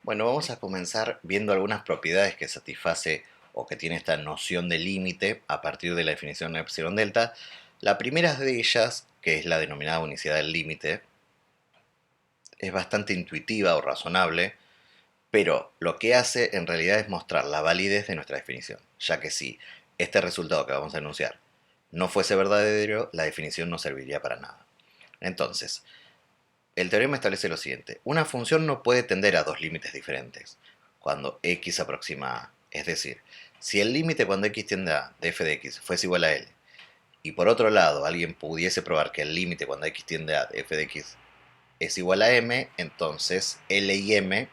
Bueno, vamos a comenzar viendo algunas propiedades que satisface o que tiene esta noción de límite a partir de la definición de epsilon delta. La primera de ellas, que es la denominada unicidad del límite, es bastante intuitiva o razonable, pero lo que hace en realidad es mostrar la validez de nuestra definición, ya que si este resultado que vamos a enunciar no fuese verdadero, la definición no serviría para nada. Entonces, el teorema establece lo siguiente: una función no puede tender a dos límites diferentes cuando x aproxima a. Es decir, si el límite cuando x tiende a de f de x fuese igual a L, y por otro lado alguien pudiese probar que el límite cuando x tiende a de f de x es igual a m, entonces L y m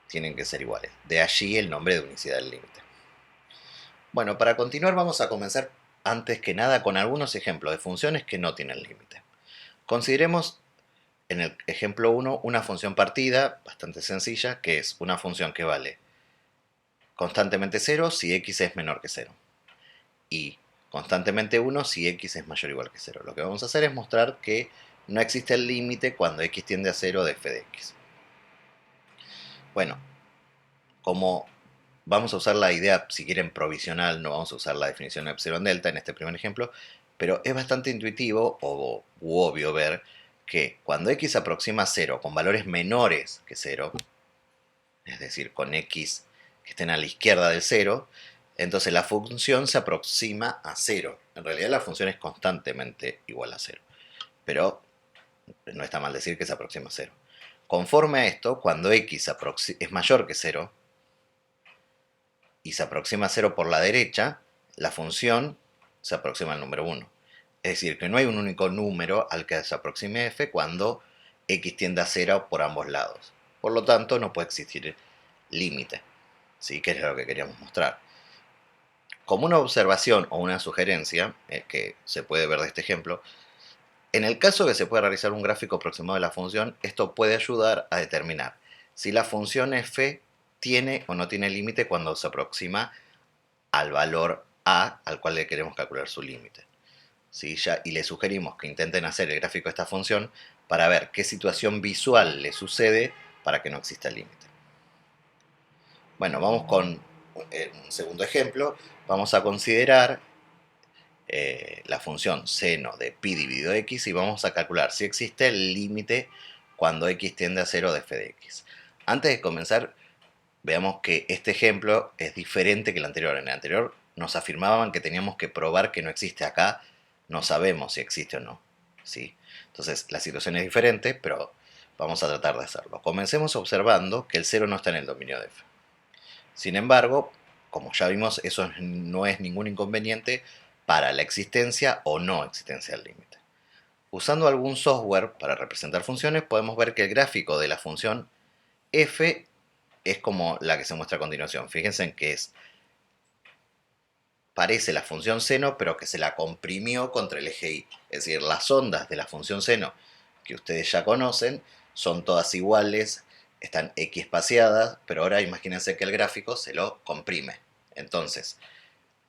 tienen que ser iguales. De allí el nombre de unicidad del límite. Bueno, para continuar vamos a comenzar antes que nada con algunos ejemplos de funciones que no tienen límite. Consideremos en el ejemplo 1 una función partida bastante sencilla, que es una función que vale constantemente 0 si x es menor que 0 y constantemente 1 si x es mayor o igual que 0. Lo que vamos a hacer es mostrar que no existe el límite cuando x tiende a 0 de f de x. Bueno, como vamos a usar la idea, si quieren, provisional, no vamos a usar la definición de epsilon delta en este primer ejemplo, pero es bastante intuitivo u obvio ver que cuando x aproxima a 0 con valores menores que 0, es decir, con x que estén a la izquierda del 0, entonces la función se aproxima a 0. En realidad la función es constantemente igual a 0, pero no está mal decir que se aproxima a 0. Conforme a esto, cuando x es mayor que 0 y se aproxima a 0 por la derecha, la función se aproxima al número 1. Es decir, que no hay un único número al que se aproxime f cuando x tiende a 0 por ambos lados. Por lo tanto, no puede existir límite, ¿sí? Que es lo que queríamos mostrar. Como una observación o una sugerencia, que se puede ver de este ejemplo, en el caso que se pueda realizar un gráfico aproximado de la función, esto puede ayudar a determinar si la función f tiene o no tiene límite cuando se aproxima al valor a al cual le queremos calcular su límite. ¿Sí? Y le sugerimos que intenten hacer el gráfico de esta función para ver qué situación visual le sucede para que no exista límite. Bueno, vamos con un segundo ejemplo. Vamos a considerar la función seno de pi dividido x y vamos a calcular si existe el límite cuando x tiende a 0 de f de x. Antes de comenzar, veamos que este ejemplo es diferente que el anterior. En el anterior nos afirmaban que teníamos que probar que no existe. Acá no sabemos si existe o no, ¿sí? Entonces la situación es diferente, pero vamos a tratar de hacerlo. Comencemos observando que el 0 no está en el dominio de f. Sin embargo, como ya vimos, eso no es ningún inconveniente para la existencia o no existencia del límite. Usando algún software para representar funciones, podemos ver que el gráfico de la función f es como la que se muestra a continuación. Fíjense en que parece la función seno, pero que se la comprimió contra el eje y. Es decir, las ondas de la función seno que ustedes ya conocen son todas iguales, están x espaciadas, pero ahora imagínense que el gráfico se lo comprime. Entonces,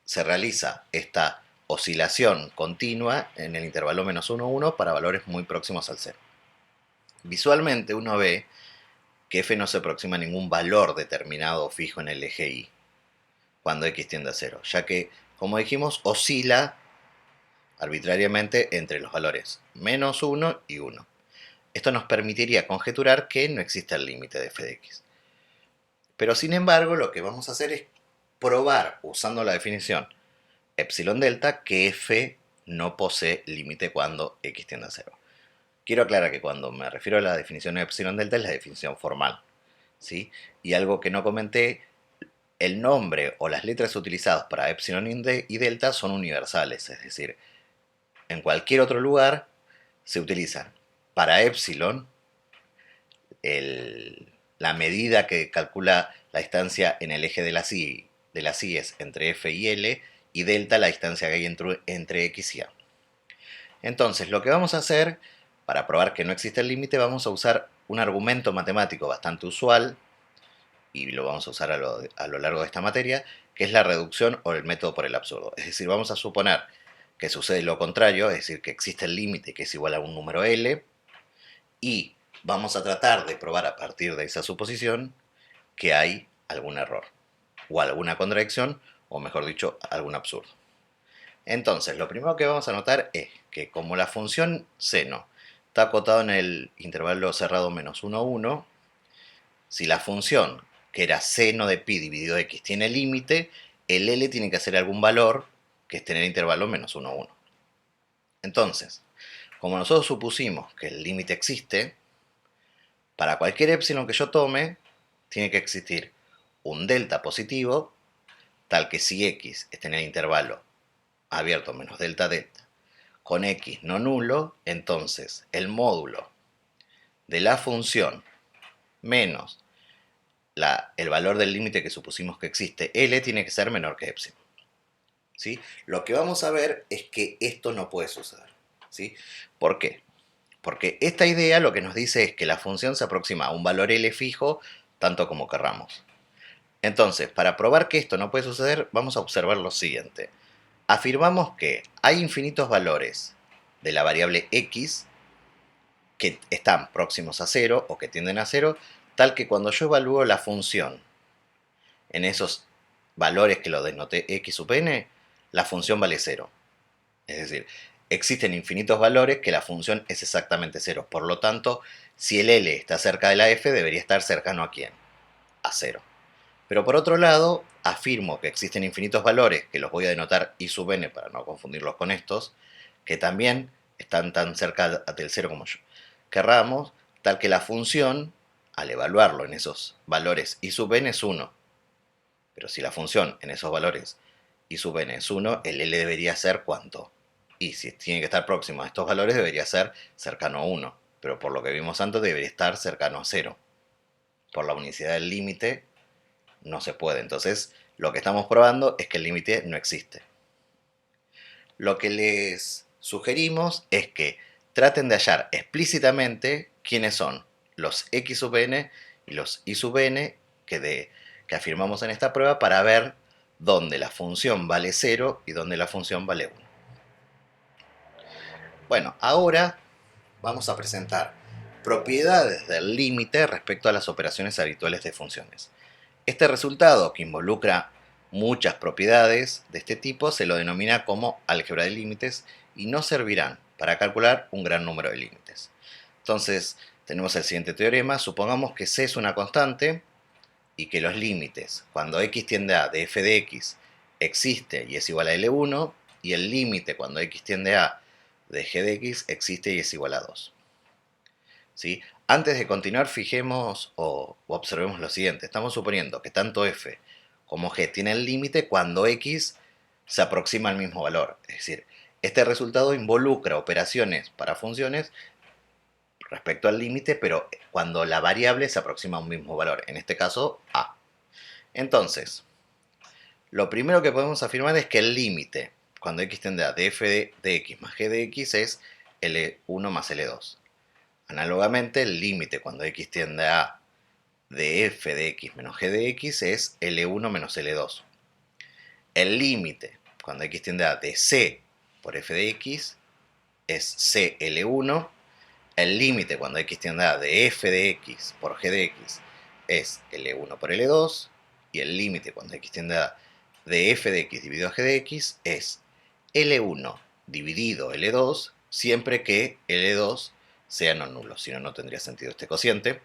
se realiza esta oscilación continua en el intervalo -1, 1 para valores muy próximos al 0. Visualmente uno ve que f no se aproxima a ningún valor determinado fijo en el eje y cuando x tiende a 0, ya que, como dijimos, oscila arbitrariamente entre los valores -1 y 1. Esto nos permitiría conjeturar que no existe el límite de f de x. Pero sin embargo, lo que vamos a hacer es probar, usando la definición epsilon delta, que f no posee límite cuando x tiende a 0. Quiero aclarar que cuando me refiero a la definición de epsilon delta es la definición formal, ¿sí? Y algo que no comenté: el nombre o las letras utilizadas para epsilon y delta son universales, es decir, en cualquier otro lugar se utilizan para epsilon la medida que calcula la distancia en el eje de las es entre f y l, y delta la distancia que hay entre x y a. Entonces, lo que vamos a hacer para probar que no existe el límite, vamos a usar un argumento matemático bastante usual, y lo vamos a usar a lo largo de esta materia, que es la reducción o el método por el absurdo. Es decir, vamos a suponer que sucede lo contrario, es decir, que existe el límite que es igual a un número L, y vamos a tratar de probar a partir de esa suposición que hay algún error, o alguna contradicción, o mejor dicho, algún absurdo. Entonces, lo primero que vamos a notar es que como la función seno está acotada en el intervalo cerrado menos 1, 1, si la función, que era seno de pi dividido x, tiene límite, el L tiene que ser algún valor que esté en el intervalo menos 1, 1. Entonces, como nosotros supusimos que el límite existe, para cualquier epsilon que yo tome, tiene que existir un delta positivo, tal que si x está en el intervalo abierto menos delta delta, con x no nulo, entonces el módulo de la función menos el valor del límite que supusimos que existe, L, tiene que ser menor que epsilon. ¿Sí? Lo que vamos a ver es que esto no puede suceder. ¿Sí? ¿Por qué? Porque esta idea lo que nos dice es que la función se aproxima a un valor L fijo tanto como querramos. Entonces, para probar que esto no puede suceder, vamos a observar lo siguiente. Afirmamos que hay infinitos valores de la variable x que están próximos a 0 o que tienden a 0, tal que cuando yo evalúo la función en esos valores que lo denoté x sub n, la función vale 0. Es decir, existen infinitos valores que la función es exactamente 0. Por lo tanto, si el L está cerca de la f, debería estar cercano ¿a quién? A 0. Pero por otro lado, afirmo que existen infinitos valores, que los voy a denotar i sub n para no confundirlos con estos, que también están tan cerca del 0 como yo querramos, tal que la función, al evaluarlo en esos valores i sub n, es 1. Pero si la función en esos valores i sub n es 1, el L debería ser ¿cuánto? Y si tiene que estar próximo a estos valores, debería ser cercano a 1. Pero por lo que vimos antes, debería estar cercano a 0. Por la unicidad del límite, no se puede. Entonces, lo que estamos probando es que el límite no existe. Lo que les sugerimos es que traten de hallar explícitamente quiénes son los x sub n y los y sub n que afirmamos en esta prueba para ver dónde la función vale 0 y dónde la función vale 1. Bueno, ahora vamos a presentar propiedades del límite respecto a las operaciones habituales de funciones. Este resultado, que involucra muchas propiedades de este tipo, se lo denomina como álgebra de límites y nos servirán para calcular un gran número de límites. Entonces, tenemos el siguiente teorema. Supongamos que C es una constante y que los límites, cuando x tiende a de f de x, existe y es igual a L1, y el límite cuando x tiende a de g de x existe y es igual a 2. ¿Sí? Antes de continuar, fijemos o observemos lo siguiente. Estamos suponiendo que tanto f como g tienen límite cuando x se aproxima al mismo valor. Es decir, este resultado involucra operaciones para funciones respecto al límite, pero cuando la variable se aproxima a un mismo valor, en este caso a. Entonces, lo primero que podemos afirmar es que el límite cuando x tiende a de f de x más g de x es L1 más L2. Análogamente, el límite cuando x tiende a de f de x menos g de x es L1 menos L2. El límite cuando x tiende a de c por f de x es CL1. El límite cuando x tiende a de f de x por g de x es L1 por L2. Y el límite cuando x tiende a de f de x dividido a g de x es L1 dividido L2, siempre que L2 sea no nulo, si no, no tendría sentido este cociente.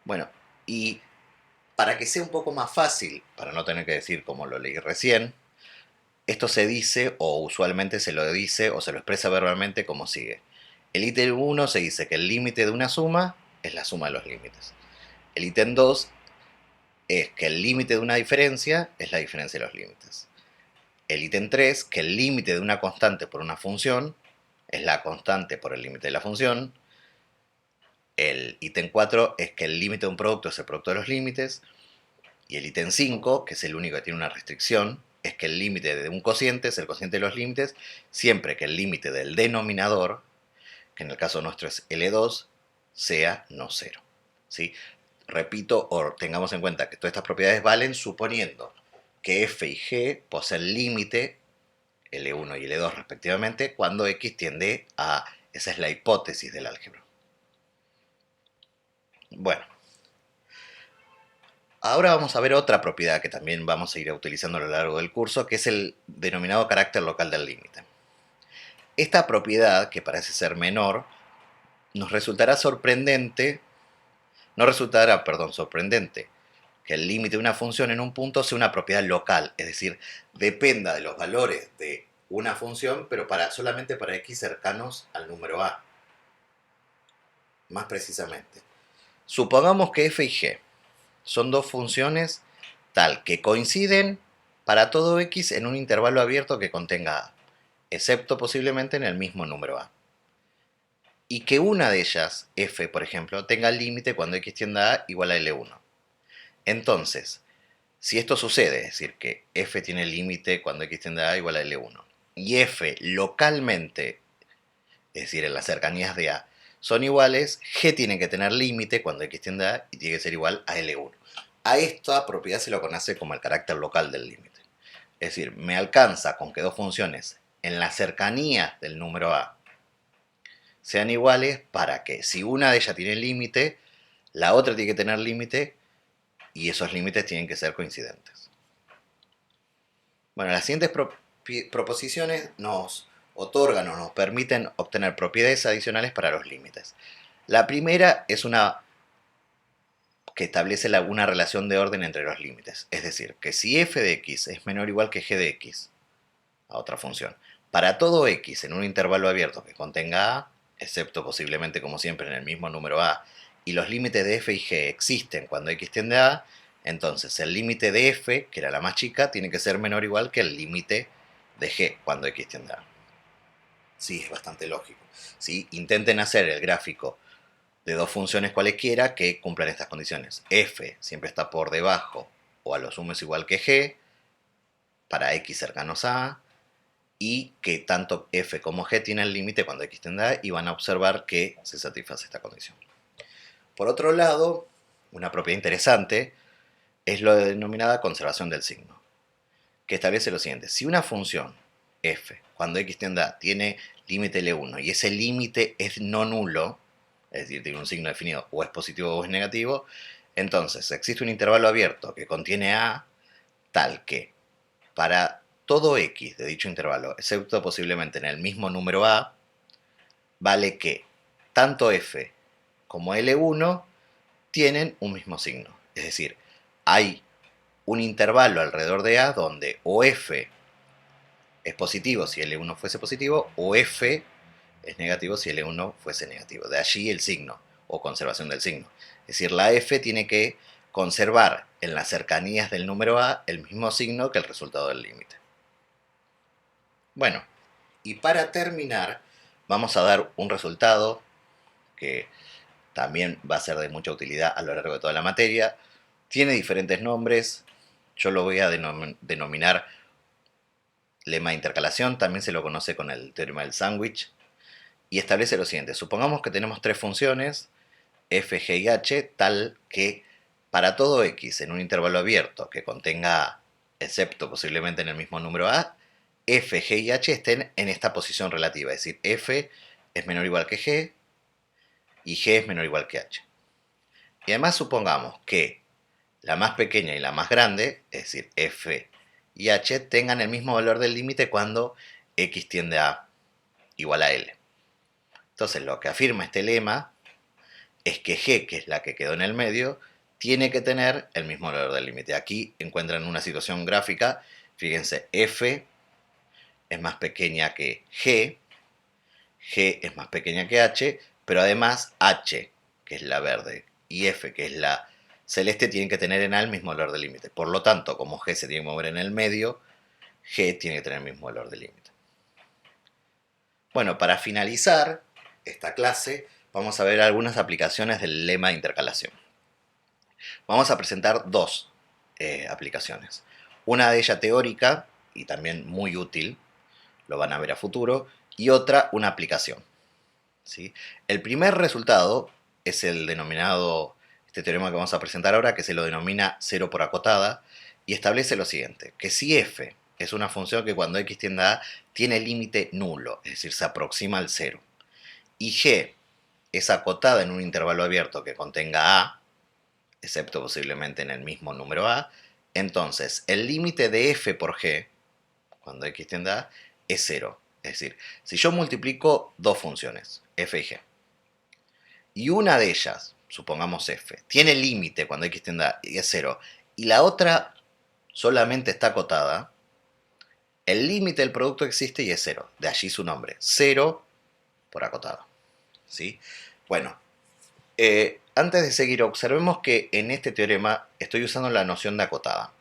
Bueno, y para que sea un poco más fácil, para no tener que decir como lo leí recién, esto se dice, o usualmente se lo dice, o se lo expresa verbalmente como sigue. El ítem 1 se dice que el límite de una suma es la suma de los límites. El ítem 2 es que el límite de una diferencia es la diferencia de los límites. El ítem 3, que el límite de una constante por una función es la constante por el límite de la función. El ítem 4 es que el límite de un producto es el producto de los límites. Y el ítem 5, que es el único que tiene una restricción, es que el límite de un cociente es el cociente de los límites, siempre que el límite del denominador, que en el caso nuestro es L2, sea no cero. ¿Sí? Repito, o tengamos en cuenta que todas estas propiedades valen suponiendo que f y g poseen límite L1 y L2 respectivamente cuando x tiende a... Esa es la hipótesis del álgebra. Bueno, Ahora vamos a ver otra propiedad que también vamos a ir utilizando a lo largo del curso, que es el denominado carácter local del límite. Esta propiedad, que parece ser menor, nos resultará sorprendente, no resultará, perdón, sorprendente, que el límite de una función en un punto sea una propiedad local, es decir, dependa de los valores de una función, pero solamente para x cercanos al número a. Más precisamente, supongamos que f y g son dos funciones tal que coinciden para todo x en un intervalo abierto que contenga a, excepto posiblemente en el mismo número a. Y que una de ellas, f por ejemplo, tenga el límite cuando x tiende a igual a L1. Entonces, si esto sucede, es decir, que f tiene el límite cuando x tiende a igual a L1, y f localmente, es decir, en las cercanías de a, son iguales, g tiene que tener límite cuando x tiende a y tiene que ser igual a L1. A esta propiedad se lo conoce como el carácter local del límite. Es decir, me alcanza con que dos funciones en las cercanías del número a sean iguales para que si una de ellas tiene límite, la otra tiene que tener límite y esos límites tienen que ser coincidentes. Bueno, las siguientes proposiciones nos otorgan o nos permiten obtener propiedades adicionales para los límites. La primera es una que establece una relación de orden entre los límites. Es decir, que si f de x es menor o igual que g de x, a otra función, para todo x en un intervalo abierto que contenga a, excepto posiblemente como siempre en el mismo número a, y los límites de f y g existen cuando x tiende a a, entonces el límite de f, que era la más chica, tiene que ser menor o igual que el límite de g cuando x tiende a a. Sí, es bastante lógico. ¿Sí? Intenten hacer el gráfico de dos funciones cualesquiera que cumplan estas condiciones. F siempre está por debajo o a lo sumo es igual que g para x cercanos a a, y que tanto f como g tienen el límite cuando x tiende a a, y van a observar que se satisface esta condición. Por otro lado, una propiedad interesante es lo denominada conservación del signo, que establece lo siguiente: si una función f cuando x tiende a tiene límite L1 y ese límite es no nulo, es decir, tiene un signo definido o es positivo o es negativo, entonces existe un intervalo abierto que contiene a tal que para todo x de dicho intervalo, excepto posiblemente en el mismo número a, vale que tanto f como L1 tienen un mismo signo. Es decir, hay un intervalo alrededor de a donde o f es positivo si L1 fuese positivo o f es negativo si L1 fuese negativo. De allí el signo o conservación del signo. Es decir, la f tiene que conservar en las cercanías del número a el mismo signo que el resultado del límite. Bueno, y para terminar, vamos a dar un resultado que también va a ser de mucha utilidad a lo largo de toda la materia. Tiene diferentes nombres. Yo lo voy a denominar lema de intercalación. También se lo conoce con el teorema del sándwich. Y establece lo siguiente. Supongamos que tenemos tres funciones, f, g y h, tal que para todo x en un intervalo abierto que contenga a, excepto posiblemente en el mismo número a, f, g y h estén en esta posición relativa. Es decir, f es menor o igual que g y g es menor o igual que h. Y además supongamos que la más pequeña y la más grande, es decir, f y h, tengan el mismo valor del límite cuando x tiende a igual a l. Entonces lo que afirma este lema es que g, que es la que quedó en el medio, tiene que tener el mismo valor del límite. Aquí encuentran una situación gráfica. Fíjense, f es más pequeña que g, g es más pequeña que h, pero además h, que es la verde, y f, que es la celeste, tienen que tener en A el mismo valor del límite. Por lo tanto, como g se tiene que mover en el medio, g tiene que tener el mismo valor del límite. Bueno, para finalizar esta clase, vamos a ver algunas aplicaciones del lema de intercalación. Vamos a presentar dos aplicaciones. Una de ellas teórica y también muy útil, lo van a ver a futuro, y otra una aplicación. ¿Sí? El primer resultado es el denominado, este teorema que vamos a presentar ahora, que se lo denomina cero por acotada, y establece lo siguiente, que si f es una función que cuando x tiende a a tiene límite nulo, es decir, se aproxima al cero, y g es acotada en un intervalo abierto que contenga a, excepto posiblemente en el mismo número a. Entonces, el límite de f por g, cuando x tiende a, es 0. Es decir, si yo multiplico dos funciones, f y g, y una de ellas, supongamos f, tiene límite cuando x tiende a y es 0, y la otra solamente está acotada, el límite del producto existe y es 0. De allí su nombre, 0 por acotado. ¿Sí? Bueno, antes de seguir, observemos que en este teorema estoy usando la noción de acotada.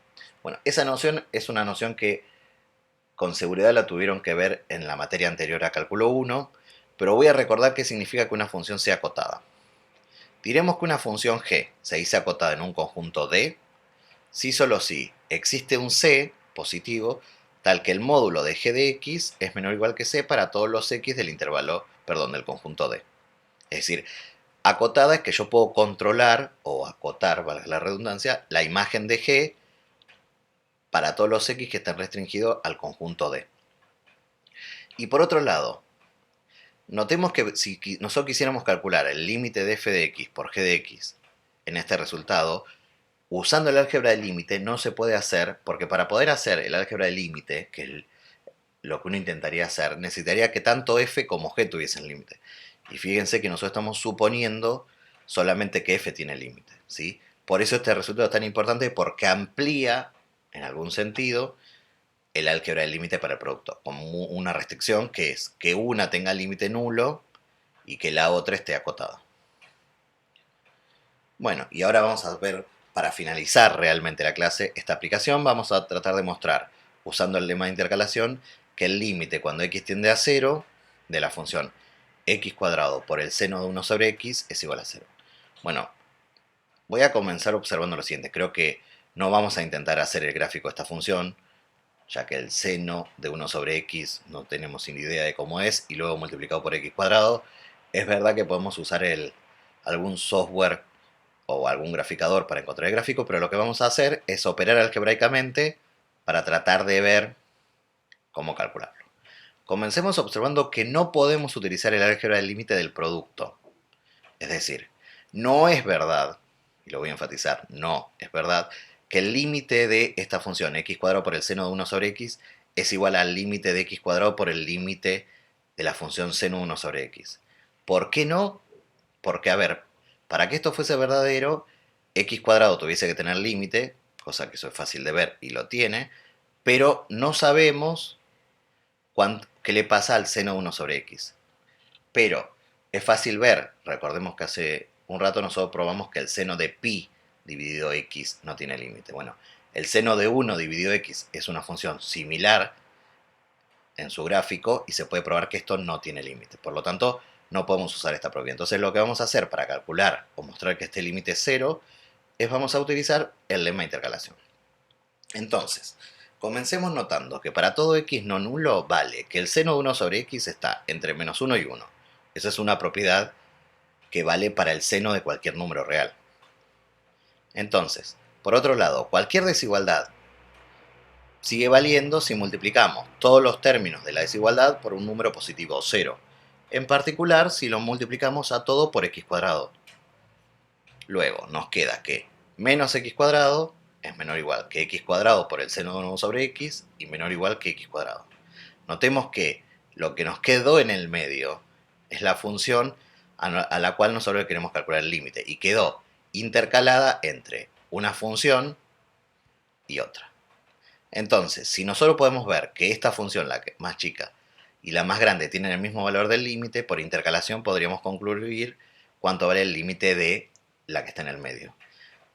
Bueno, esa noción es una noción que con seguridad la tuvieron que ver en la materia anterior a cálculo 1, pero voy a recordar qué significa que una función sea acotada. Diremos que una función g se dice acotada en un conjunto D si solo si existe un c positivo tal que el módulo de g de x es menor o igual que c para todos los x del intervalo, perdón, del conjunto D. Es decir, acotada es que yo puedo controlar o acotar, valga la redundancia, la imagen de g para todos los x que estén restringidos al conjunto D. Y por otro lado, notemos que si nosotros quisiéramos calcular el límite de f de x por g de x en este resultado, usando el álgebra de límite no se puede hacer, porque para poder hacer el álgebra de límite, que es lo que uno intentaría hacer, necesitaría que tanto f como g tuviesen límite. Y fíjense que nosotros estamos suponiendo solamente que f tiene límite, ¿sí? Por eso este resultado es tan importante, porque amplía, en algún sentido, el álgebra del límite para el producto, como una restricción que es que una tenga límite nulo y que la otra esté acotada. Bueno, y ahora vamos a ver, para finalizar realmente la clase, esta aplicación, vamos a tratar de mostrar, usando el lema de intercalación, que el límite cuando x tiende a 0 de la función x cuadrado por el seno de 1 sobre x es igual a 0. Bueno, voy a comenzar observando lo siguiente. Creo que no vamos a intentar hacer el gráfico de esta función, ya que el seno de 1 sobre x no tenemos ni idea de cómo es, y luego multiplicado por x cuadrado. Es verdad que podemos usar algún software o algún graficador para encontrar el gráfico, pero lo que vamos a hacer es operar algebraicamente para tratar de ver cómo calcularlo. Comencemos observando que no podemos utilizar el álgebra del límite del producto. Es decir, no es verdad, y lo voy a enfatizar, no es verdad, que el límite de esta función x cuadrado por el seno de 1 sobre x es igual al límite de x cuadrado por el límite de la función seno de 1 sobre x. ¿Por qué no? Porque, a ver, para que esto fuese verdadero, x cuadrado tuviese que tener límite, cosa que eso es fácil de ver y lo tiene, pero no sabemos qué le pasa al seno de 1 sobre x. Pero es fácil ver, recordemos que hace un rato nosotros probamos que el seno de pi dividido x no tiene límite. Bueno, el seno de 1 dividido x es una función similar en su gráfico y se puede probar que esto no tiene límite. Por lo tanto, no podemos usar esta propiedad. Entonces lo que vamos a hacer para calcular o mostrar que este límite es 0 es vamos a utilizar el lema de intercalación. Entonces, comencemos notando que para todo x no nulo vale que el seno de 1 sobre x está entre menos 1 y 1. Esa es una propiedad que vale para el seno de cualquier número real. Entonces, por otro lado, cualquier desigualdad sigue valiendo si multiplicamos todos los términos de la desigualdad por un número positivo 0. En particular, si lo multiplicamos a todo por x cuadrado. Luego, nos queda que menos x cuadrado es menor o igual que x cuadrado por el seno de 1 sobre x y menor o igual que x cuadrado. Notemos que lo que nos quedó en el medio es la función a la cual nosotros queremos calcular el límite y quedó intercalada entre una función y otra. Entonces, si nosotros podemos ver que esta función, la más chica y la más grande, tienen el mismo valor del límite, por intercalación podríamos concluir cuánto vale el límite de la que está en el medio.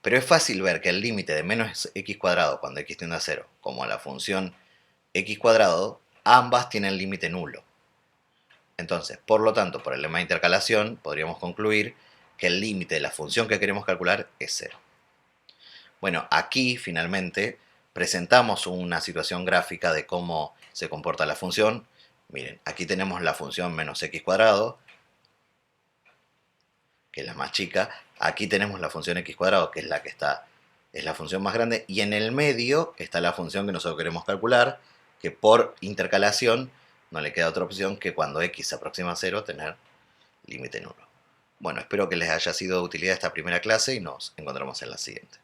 Pero es fácil ver que el límite de menos x cuadrado cuando x tiende a 0, como la función x cuadrado, ambas tienen límite nulo. Entonces, por lo tanto, por el lema de intercalación, podríamos concluir que el límite de la función que queremos calcular es 0. Bueno, aquí finalmente presentamos una situación gráfica de cómo se comporta la función. Miren, aquí tenemos la función menos x cuadrado, que es la más chica. Aquí tenemos la función x cuadrado, que es la que está, es la función más grande. Y en el medio está la función que nosotros queremos calcular, que por intercalación no le queda otra opción que cuando x se aproxima a 0 tener límite nulo. Bueno, espero que les haya sido de utilidad esta primera clase y nos encontramos en la siguiente.